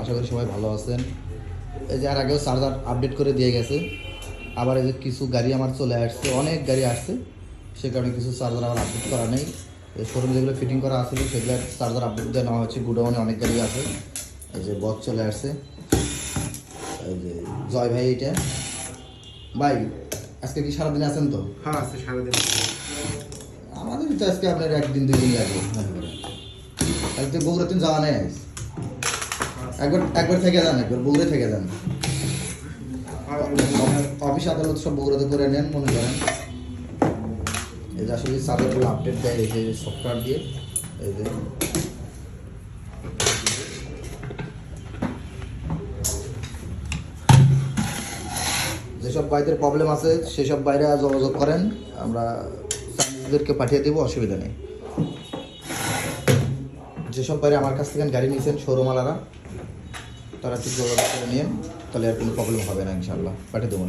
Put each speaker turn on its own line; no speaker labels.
আশা করি সবাই ভালো আছেন। এই যে আর আগেও চার্জার আপডেট করে দিয়ে গেছে, আবার এই যে কিছু গাড়ি আমার চলে আসছে, অনেক গাড়ি আসছে, সে কারণে কিছু চার্জার আমার আপডেট করা নেই। শোরুমে যেগুলো ফিটিং করা আছে সেগুলো চার্জার আপডেট দিয়ে নেওয়া হচ্ছে। গুডাউনে অনেক গাড়ি আছে। এই যে বক্স চলে আসছে, এই যে জয় ভাই, এইটা ভাই আজকে কি সারাদিন আছেন তো?
হ্যাঁ আছে সারাদিন।
আমাদের তো আজকে আপনার একদিন দুই দিন লাগবে, তাহলে তো বগুড়াতে যাওয়া নেই। একবার থেকে যান, একবার বগুড়ে থেকে যান। অফিস আদালত সব বগুড়াতে করে নেন মনে করেন। এই যে আসলে সার্ভারগুলো আপডেট দেয় এই যে সফটওয়্যার দিয়ে। এই যে যেসব বাইরের প্রবলেম আছে সেসব বাইরে যোগাযোগ করেন, আমরা সার্ভিসদেরকে পাঠিয়ে দেবো, অসুবিধা নেই। যেসব বাইরে আমার কাছ থেকে গাড়ি নিয়েছেন শোরুমওয়ালারা, তারা একটু যোগাযোগ করে নিন, তাহলে আর কোনো প্রবলেম হবে না, ইনশাল্লাহ পাঠিয়ে দেবো।